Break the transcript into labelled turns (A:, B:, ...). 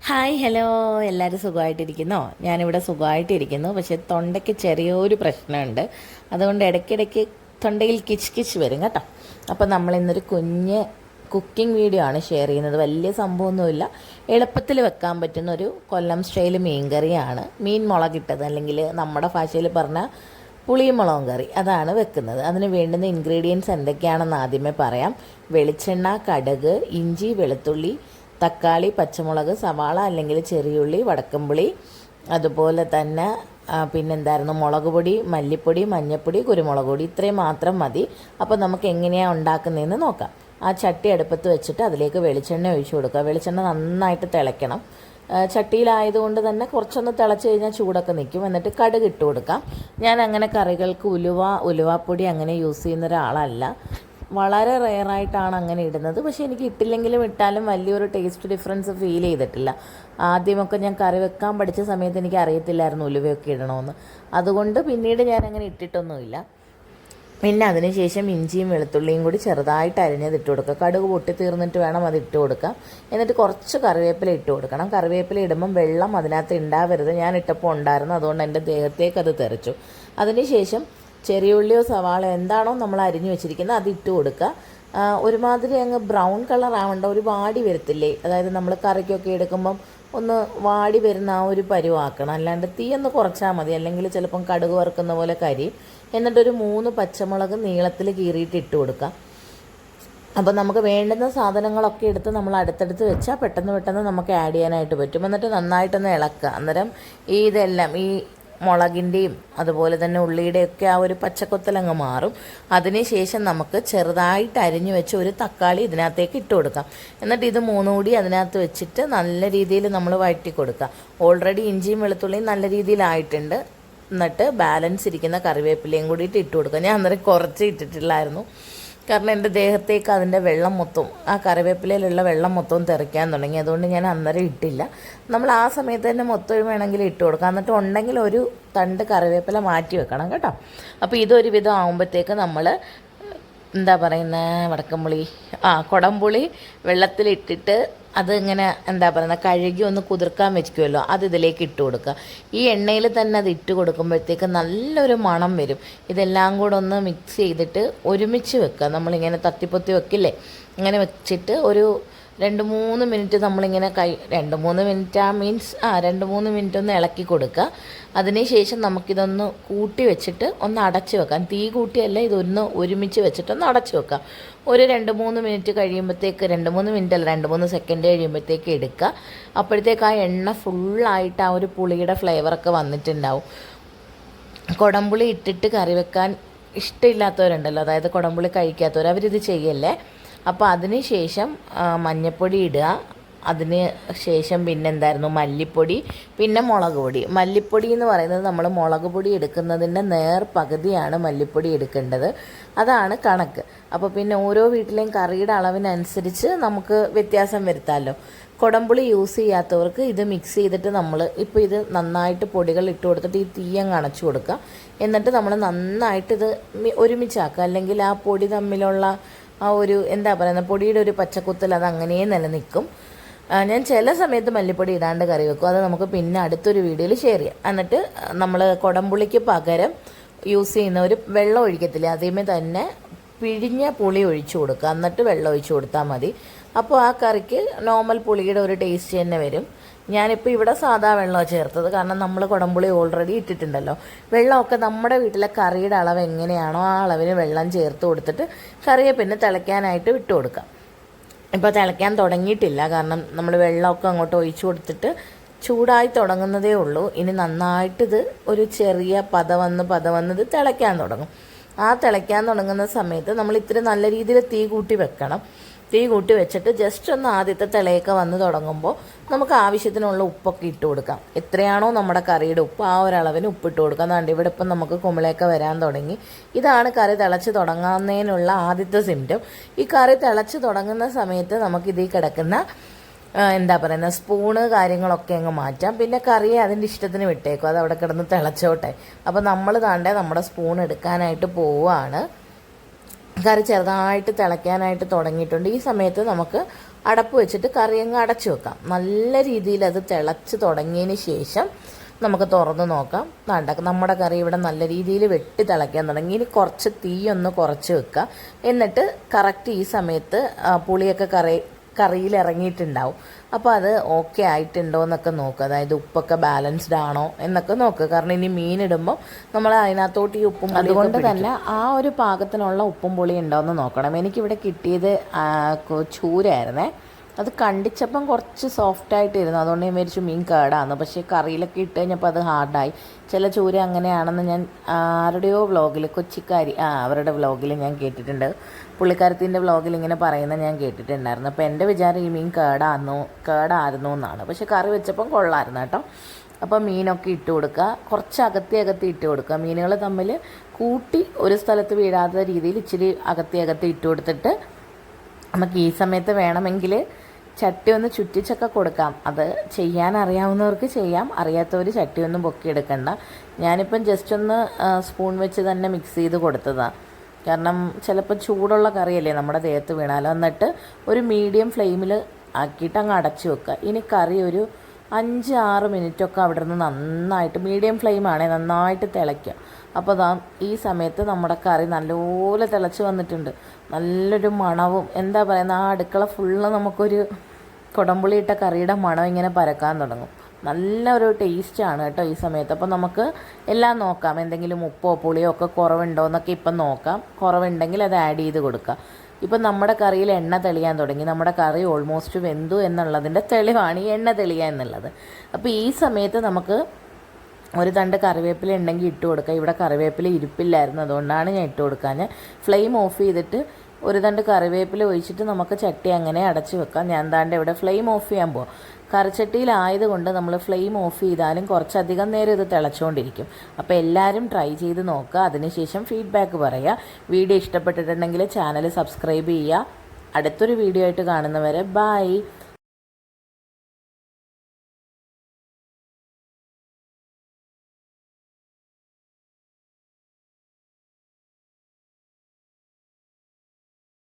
A: Hi hello, എല്ലാവരും സുഖമായിട്ടിരിക്കുന്നോ? ഞാനിവിടെ സുഖമായിട്ടിരിക്കുന്നു. പക്ഷേ തൊണ്ടയ്ക്ക് ചെറിയൊരു പ്രശ്നമുണ്ട്. അതുകൊണ്ട് ഇടയ്ക്കിടയ്ക്ക് തൊണ്ടയിൽ കിച്ച് കിച്ച് വരും കേട്ടോ. അപ്പോൾ നമ്മളിന്നൊരു കുഞ്ഞ് കുക്കിംഗ് വീഡിയോ ആണ് ഷെയർ ചെയ്യുന്നത്. വലിയ സംഭവമൊന്നുമില്ല, എളുപ്പത്തിൽ വെക്കാൻ പറ്റുന്ന ഒരു കൊല്ലം സ്റ്റൈൽ മീൻ കറിയാണ്. മീൻ മുളകിട്ടത്, അല്ലെങ്കിൽ നമ്മുടെ ഭാഷയിൽ പറഞ്ഞാൽ പുളിമുളകും കറി, അതാണ് വെക്കുന്നത്. അതിന് വേണ്ടുന്ന ഇൻഗ്രീഡിയൻസ് എന്തൊക്കെയാണെന്ന് ആദ്യമേ പറയാം. വെളിച്ചെണ്ണ, കടുക്, ഇഞ്ചി, വെളുത്തുള്ളി, തക്കാളി, പച്ചമുളക്, സവാള അല്ലെങ്കിൽ ചെറിയുള്ളി, വടക്കംപുളി, അതുപോലെ തന്നെ പിന്നെന്തായിരുന്നു, മുളക് പൊടി, മല്ലിപ്പൊടി, മഞ്ഞൾപ്പൊടി, കുരുമുളക് പൊടി, ഇത്രയും മാത്രം മതി. അപ്പോൾ നമുക്ക് എങ്ങനെയാണ് ഉണ്ടാക്കുന്നതെന്ന് നോക്കാം. ആ ചട്ടി അടുപ്പത്ത് വെച്ചിട്ട് അതിലേക്ക് വെളിച്ചെണ്ണ ഒഴിച്ചു കൊടുക്കുക. വെളിച്ചെണ്ണ നന്നായിട്ട് തിളയ്ക്കണം. ചട്ടിയിലായതുകൊണ്ട് തന്നെ കുറച്ചൊന്ന് തിളച്ച് കഴിഞ്ഞാൽ ചൂടൊക്കെ നിൽക്കും. എന്നിട്ട് കടുക് ഇട്ട് കൊടുക്കാം. ഞാൻ അങ്ങനെ കറികൾക്ക് ഉലുവാപ്പൊടി അങ്ങനെ യൂസ് ചെയ്യുന്ന ഒരാളല്ല. വളരെ റെയറായിട്ടാണ് അങ്ങനെ ഇടുന്നത്. പക്ഷേ എനിക്ക് ഇട്ടില്ലെങ്കിലും ഇട്ടാലും വലിയൊരു ടേസ്റ്റ് ഡിഫറൻസ് ഫീൽ ചെയ്തിട്ടില്ല. ആദ്യമൊക്കെ ഞാൻ കറി വെക്കാൻ പഠിച്ച സമയത്ത് എനിക്ക് അറിയത്തില്ലായിരുന്നു ഉലുവയൊക്കെ ഇടണമെന്ന്. അതുകൊണ്ട് പിന്നീട് ഞാൻ അങ്ങനെ ഇട്ടിട്ടൊന്നുമില്ല. പിന്നെ അതിന് ശേഷം ഇഞ്ചിയും വെളുത്തുള്ളിയും കൂടി ചെറുതായിട്ട് അരിഞ്ഞത് ഇട്ട് കൊടുക്കുക. കടുക് പൊട്ടി തീർന്നിട്ട് വേണം അത് ഇട്ട് കൊടുക്കാം. എന്നിട്ട് കുറച്ച് കറിവേപ്പില ഇട്ട് കൊടുക്കണം. കറിവേപ്പില ഇടുമ്പം വെള്ളം അതിനകത്ത് ഉണ്ടാവരുത്. ഞാൻ ഇട്ടപ്പോൾ ഉണ്ടായിരുന്നു, അതുകൊണ്ട് എൻ്റെ ദേഹത്തേക്ക് അത് തെറിച്ചു. അതിന് ശേഷം ചെറിയുള്ളിയോ സവാള എന്താണോ നമ്മൾ അരിഞ്ഞു വെച്ചിരിക്കുന്നത് അത് ഇട്ട് കൊടുക്കുക. ഒരുമാതിരി അങ്ങ് ബ്രൗൺ കളർ ആവേണ്ട, ഒരു വാടി വരത്തില്ലേ, അതായത് നമ്മൾ കറിക്കൊക്കെ എടുക്കുമ്പം ഒന്ന് വാടി വരുന്ന ആ ഒരു പരുവാക്കണം. അല്ലാണ്ട് തീ ഒന്ന് കുറച്ചാൽ മതി, അല്ലെങ്കിൽ ചിലപ്പം കടുക് വറുക്കുന്ന പോലെ കരിയും. എന്നിട്ടൊരു 3 പച്ചമുളക് നീളത്തിൽ കീറിയിട്ട് ഇട്ട് കൊടുക്കാം. അപ്പോൾ നമുക്ക് വേണ്ടുന്ന സാധനങ്ങളൊക്കെ എടുത്ത് നമ്മൾ അടുത്തടുത്ത് വെച്ചാൽ പെട്ടെന്ന് നമുക്ക് ആഡ് ചെയ്യാനായിട്ട് പറ്റും. എന്നിട്ട് നന്നായിട്ടൊന്ന് ഇളക്കുക. അന്നേരം ഇതെല്ലാം ഈ മുളകിൻ്റെയും അതുപോലെ തന്നെ ഉള്ളിയുടെയൊക്കെ ആ ഒരു പച്ചക്കൊത്തലങ്ങ് മാറും. അതിനുശേഷം നമുക്ക് ചെറുതായിട്ട് അരിഞ്ഞു വെച്ച് ഒരു തക്കാളി ഇതിനകത്തേക്ക് ഇട്ട് കൊടുക്കാം. എന്നിട്ട് ഇത് 3 കൂടി അതിനകത്ത് വെച്ചിട്ട് നല്ല രീതിയിൽ നമ്മൾ വഴറ്റി കൊടുക്കുക. ഓൾറെഡി ഇഞ്ചിയും വെളുത്തുള്ളിയും നല്ല രീതിയിലായിട്ടുണ്ട്. എന്നിട്ട് ബാലൻസ് ഇരിക്കുന്ന കറിവേപ്പിലയും കൂടിയിട്ട് ഇട്ട് കൊടുക്കുക. ഞാൻ അന്നേരം കുറച്ച് ഇട്ടിട്ടില്ലായിരുന്നു, കാരണം എൻ്റെ ദേഹത്തേക്ക് അതിൻ്റെ വെള്ളം മൊത്തം, ആ കറിവേപ്പിലയിലുള്ള വെള്ളം മൊത്തവും തെറിക്കാൻ തുടങ്ങി. അതുകൊണ്ട് ഞാൻ അന്നേരം ഇട്ടില്ല. നമ്മൾ ആ സമയത്ത് തന്നെ മൊത്തം വേണമെങ്കിൽ ഇട്ട് കൊടുക്കാം. എന്നിട്ട് ഉണ്ടെങ്കിൽ ഒരു തണ്ട് കറിവേപ്പില മാറ്റി വെക്കണം കേട്ടോ. അപ്പോൾ ഇതൊരു വിധം ആകുമ്പോഴത്തേക്ക് നമ്മൾ എന്താ പറയുന്നത്, വടക്കംപുളി കുടംപുളി വെള്ളത്തിലിട്ടിട്ട് അത് ഇങ്ങനെ എന്താ പറയുന്നത് കഴുകി ഒന്ന് കുതിർക്കാൻ വെക്കുമല്ലോ, അത് ഇതിലേക്ക് ഇട്ട് കൊടുക്കുക. ഈ എണ്ണയിൽ തന്നെ അത് ഇട്ട് കൊടുക്കുമ്പോഴത്തേക്ക് നല്ലൊരു മണം വരും. ഇതെല്ലാം കൂടെ ഒന്ന് മിക്സ് ചെയ്തിട്ട് ഒരുമിച്ച് വെക്കുക. നമ്മളിങ്ങനെ തത്തിപ്പൊത്തി വെക്കില്ലേ, ഇങ്ങനെ വെച്ചിട്ട് ഒരു 2-3 മിനിറ്റ് നമ്മളിങ്ങനെ 2-3 മിനിറ്റ് മീൻസ് 2-3 മിനിറ്റ് ഒന്ന് ഇളക്കി കൊടുക്കുക. അതിനുശേഷം നമുക്കിതൊന്ന് കൂട്ടി വെച്ചിട്ട് ഒന്ന് അടച്ച് വെക്കാം. തീ കൂട്ടിയല്ല, ഇതൊന്ന് ഒരുമിച്ച് വെച്ചിട്ടൊന്ന് അടച്ച് വെക്കാം. ഒരു 2-3 മിനിറ്റ് കഴിയുമ്പോഴത്തേക്ക്, 2-3 മിനിറ്റ് അല്ല, 2-3 സെക്കൻഡ് കഴിയുമ്പോഴത്തേക്ക് എടുക്കുക. അപ്പോഴത്തേക്ക് ആ എണ്ണ ഫുള്ളായിട്ട് ആ ഒരു പുളിയുടെ ഫ്ലേവറൊക്കെ വന്നിട്ടുണ്ടാവും. കുടംപുളി ഇട്ടിട്ട് കറി വെക്കാൻ ഇഷ്ടമില്ലാത്തവരുണ്ടല്ലോ, അതായത് കുടംപുളി കഴിക്കാത്തവർ, അവരിത് ചെയ്യല്ലേ. അപ്പോൾ അതിന് ശേഷം മഞ്ഞൾപ്പൊടി ഇടുക. അതിന് ശേഷം പിന്നെ എന്തായിരുന്നു, മല്ലിപ്പൊടി, പിന്നെ മുളക് പൊടി. മല്ലിപ്പൊടി എന്ന് പറയുന്നത് നമ്മൾ മുളക് പൊടി എടുക്കുന്നതിൻ്റെ പകുതിയാണ് മല്ലിപ്പൊടി എടുക്കേണ്ടത്. അതാണ് കണക്ക്. അപ്പോൾ പിന്നെ ഓരോ വീട്ടിലെയും കറിയുടെ അളവിനനുസരിച്ച് നമുക്ക് വ്യത്യാസം വരുത്താമല്ലോ. കുടംപുളി യൂസ് ചെയ്യാത്തവർക്ക് ഇത് മിക്സ് ചെയ്തിട്ട് നമ്മൾ ഇപ്പോൾ ഇത് നന്നായിട്ട് പൊടികൾ ഇട്ട് കൊടുത്തിട്ട് ഈ തീയങ്ങ് അണച്ചു കൊടുക്കുക. എന്നിട്ട് നമ്മൾ നന്നായിട്ട് ഇത് ഒരുമിച്ചാക്കുക. അല്ലെങ്കിൽ ആ പൊടി തമ്മിലുള്ള ആ ഒരു എന്താ പറയുന്നത്, പൊടിയുടെ ഒരു പച്ചക്കുത്തൽ അത് അങ്ങനെ നിലനിൽക്കും. ഞാൻ ചില സമയത്ത് മല്ലിപ്പൊടി ഇടാണ്ട് കറി വെക്കും. അത് നമുക്ക് പിന്നെ അടുത്തൊരു വീഡിയോയിൽ ഷെയർ ചെയ്യാം. എന്നിട്ട് നമ്മൾ കുടംപുളിക്ക് പകരം യൂസ് ചെയ്യുന്ന ഒരു വെള്ളം ഒഴിക്കത്തില്ല, ആദ്യമേ തന്നെ പിഴിഞ്ഞ പുളി ഒഴിച്ചു കൊടുക്കുക. എന്നിട്ട് വെള്ളം ഒഴിച്ചു കൊടുത്താൽ മതി. അപ്പോൾ ആ കറിക്ക് നോർമൽ പുളിയുടെ ഒരു ടേസ്റ്റ് തന്നെ വരും. ഞാനിപ്പോൾ ഇവിടെ സാധാ വെള്ളമാണ് ചേർത്തത്, കാരണം നമ്മൾ കുടംപുളി ഓൾറെഡി ഇട്ടിട്ടുണ്ടല്ലോ. വെള്ളമൊക്കെ നമ്മുടെ വീട്ടിലെ കറിയുടെ അളവ് എങ്ങനെയാണോ ആ അളവിന് വെള്ളം ചേർത്ത് കൊടുത്തിട്ട് കറിയെ പിന്നെ തിളയ്ക്കാനായിട്ട് വിട്ടു കൊടുക്കാം. ഇപ്പോൾ തിളയ്ക്കാൻ തുടങ്ങിയിട്ടില്ല, കാരണം നമ്മൾ വെള്ളമൊക്കെ അങ്ങോട്ട് ഒഴിച്ചു കൊടുത്തിട്ട് ചൂടായി തുടങ്ങുന്നതേ ഉള്ളൂ. ഇനി നന്നായിട്ടിത് ഒരു ചെറിയ പത വന്ന് ഇത് തിളയ്ക്കാൻ തുടങ്ങും. ആ തിളയ്ക്കാൻ തുടങ്ങുന്ന സമയത്ത് നമ്മൾ ഇത്തിരി നല്ല രീതിയിൽ തീ കൂട്ടി വെക്കണം. തീ കൂട്ടി വെച്ചിട്ട് ജസ്റ്റ് ഒന്ന് ആദ്യത്തെ തിളയൊക്കെ വന്ന് തുടങ്ങുമ്പോൾ നമുക്ക് ആവശ്യത്തിനുള്ള ഉപ്പൊക്കെ ഇട്ട് കൊടുക്കാം. എത്രയാണോ നമ്മുടെ കറിയുടെ ഉപ്പ് ആ ഒരളവിന് ഉപ്പിട്ട് കൊടുക്കാം. അതുകൊണ്ട് ഇവിടെ ഇപ്പം നമുക്ക് കുമിളയൊക്കെ വരാൻ തുടങ്ങി. ഇതാണ് കറി തിളച്ച് തുടങ്ങുന്നതിനുള്ള ആദ്യത്തെ സിംറ്റം. ഈ കറി തിളച്ച് തുടങ്ങുന്ന സമയത്ത് നമുക്കിതിൽ കിടക്കുന്ന എന്താ പറയുന്നത് സ്പൂണ് കാര്യങ്ങളൊക്കെ അങ്ങ് മാറ്റാം. പിന്നെ കറിയെ അതിൻ്റെ ഇഷ്ടത്തിന് വിട്ടേക്കും, അത് അവിടെ കിടന്ന് തിളച്ചോട്ടെ. അപ്പോൾ നമ്മൾ നമ്മുടെ സ്പൂൺ എടുക്കാനായിട്ട് പോവുകയാണ്. കറി ചെറുതായിട്ട് തിളയ്ക്കാനായിട്ട് തുടങ്ങിയിട്ടുണ്ട്. ഈ സമയത്ത് നമുക്ക് അടപ്പ് വെച്ചിട്ട് കറി അങ്ങ് അടച്ചു വെക്കാം. നല്ല രീതിയിൽ അത് തിളച്ച് തുടങ്ങിയതിന് ശേഷം നമുക്ക് തുറന്ന് നോക്കാം. നമ്മുടെ കറി ഇവിടെ നല്ല രീതിയിൽ വെട്ടി തിളയ്ക്കാൻ തുടങ്ങി. ഇനി കുറച്ച് തീയൊന്ന് കുറച്ച് വെക്കുക. എന്നിട്ട് കറക്റ്റ് ഈ സമയത്ത് പുളിയൊക്കെ കറിയിൽ ഇറങ്ങിയിട്ടുണ്ടാവും. അപ്പോൾ അത് ഓക്കെ ആയിട്ടുണ്ടോ എന്നൊക്കെ നോക്കുക. അതായത് ഉപ്പൊക്കെ ബാലൻസ്ഡ് ആണോ എന്നൊക്കെ നോക്കുക. കാരണം ഇനി മീനിടുമ്പോൾ നമ്മൾ അതിനകത്തോട്ട് ഈ ഉപ്പും പുളിയും അതുകൊണ്ട് തന്നെ ആ ഒരു പാകത്തിനുള്ള ഉപ്പും പുളി ഉണ്ടോ എന്ന് നോക്കണം. എനിക്കിവിടെ കിട്ടിയത് ചൂരായിരുന്നേ. അത് കണ്ടിച്ചപ്പം കുറച്ച് സോഫ്റ്റായിട്ടിരുന്നു. അതുകൊണ്ട് ഞാൻ വിചാരിച്ചു മീൻ കേടാന്ന്. പക്ഷേ കറിയിലൊക്കെ ഇട്ട് കഴിഞ്ഞപ്പോൾ അത് ഹാർഡായി. ചില ചൂര അങ്ങനെയാണെന്ന് ഞാൻ ആരുടെയോ വ്ളോഗിൽ, കൊച്ചിക്കാരി അവരുടെ വ്ളോഗിൽ ഞാൻ കേട്ടിട്ടുണ്ട്. പുള്ളിക്കാരത്തിൻ്റെ വ്ളോഗിൽ ഇങ്ങനെ പറയുന്നത് ഞാൻ കേട്ടിട്ടുണ്ടായിരുന്നു. അപ്പോൾ എൻ്റെ വിചാരം ഈ മീൻ കേടായിരുന്നു എന്നാണ്. പക്ഷേ കറി വെച്ചപ്പം കൊള്ളായിരുന്നു കേട്ടോ. അപ്പോൾ മീനൊക്കെ ഇട്ട് കൊടുക്കുക. കുറച്ച് അകത്തി ഇട്ട് കൊടുക്കുക. മീനുകൾ തമ്മിൽ കൂട്ടി ഒരു സ്ഥലത്ത് വീഴാത്ത രീതിയിൽ ഇച്ചിരി അകത്തി ഇട്ട് കൊടുത്തിട്ട് നമുക്ക് ഈ സമയത്ത് വേണമെങ്കിൽ ചട്ടി ഒന്ന് ചുറ്റിച്ചൊക്കെ കൊടുക്കാം. അത് ചെയ്യാൻ അറിയാവുന്നവർക്ക് ചെയ്യാം, അറിയാത്തവർ ചട്ടി ഒന്നും പൊക്കിയെടുക്കണ്ട. ഞാനിപ്പം ജസ്റ്റ് ഒന്ന് സ്പൂൺ വെച്ച് തന്നെ മിക്സ് ചെയ്ത് കൊടുത്തതാണ്. കാരണം ചിലപ്പോൾ ചൂടുള്ള കറിയല്ലേ നമ്മുടെ ദേഹത്ത് വീണാലോ. എന്നിട്ട് ഒരു മീഡിയം ഫ്ലെയിമിൽ ആക്കിയിട്ട് അങ്ങ് അടച്ചു വെക്കുക. ഇനി കറി ഒരു 5-6 മിനിറ്റൊക്കെ അവിടെ നിന്ന് നന്നായിട്ട്, മീഡിയം ഫ്ലെയിമാണേ, നന്നായിട്ട് തിളയ്ക്കുക. അപ്പോൾ ഈ സമയത്ത് നമ്മുടെ കറി നല്ലപോലെ തിളച്ച് വന്നിട്ടുണ്ട്. നല്ലൊരു മണവും എന്താ പറയുക, ആ അടുക്കള ഫുള്ള് നമുക്കൊരു കുടംപുളി ഇട്ട കറിയുടെ മണം ഇങ്ങനെ പരക്കാൻ തുടങ്ങും. നല്ലൊരു ടേസ്റ്റാണ് കേട്ടോ ഈ സമയത്ത്. അപ്പോൾ നമുക്ക് എല്ലാം നോക്കാം. എന്തെങ്കിലും ഉപ്പോ പുളിയോ ഒക്കെ കുറവുണ്ടോ എന്നൊക്കെ ഇപ്പം നോക്കാം. കുറവുണ്ടെങ്കിൽ അത് ആഡ് ചെയ്ത് കൊടുക്കുക. ഇപ്പം നമ്മുടെ കറിയിൽ എണ്ണ തെളിയാൻ തുടങ്ങി. നമ്മുടെ കറി ഓൾമോസ്റ്റ് വെന്തു എന്നുള്ളതിൻ്റെ തെളിവാണ് ഈ എണ്ണ തെളിയുക എന്നുള്ളത്. അപ്പോൾ ഈ സമയത്ത് നമുക്ക് ഒരു തണ്ട് കറിവേപ്പില ഉണ്ടെങ്കിൽ ഇട്ട് കൊടുക്കുക. ഇവിടെ കറിവേപ്പില ഇരിപ്പില്ലായിരുന്നു, അതുകൊണ്ടാണ് ഞാൻ ഇട്ട് കൊടുക്കാൻ. ഫ്ലെയിം ഓഫ് ചെയ്തിട്ട് ഒരു തണ്ട് കറിവേപ്പില ഒഴിച്ചിട്ട് നമുക്ക് ചട്ടി അങ്ങനെ അടച്ച് വെക്കാം. ഞാൻ താണ്ട് ഇവിടെ ഫ്ലെയിം ഓഫ് ചെയ്യാൻ പോകാം. കറിച്ചട്ടിയിലായതുകൊണ്ട് നമ്മൾ ഫ്ലെയിം ഓഫ് ചെയ്താലും കുറച്ചധികം നേരം ഇത് തിളച്ചുകൊണ്ടിരിക്കും. അപ്പോൾ എല്ലാവരും ട്രൈ ചെയ്ത് നോക്കുക. അതിനുശേഷം ഫീഡ്ബാക്ക് പറയുക. വീഡിയോ ഇഷ്ടപ്പെട്ടിട്ടുണ്ടെങ്കിൽ ചാനൽ സബ്സ്ക്രൈബ് ചെയ്യുക. അടുത്തൊരു വീഡിയോ ആയിട്ട് കാണുന്നവരെ ബൈ.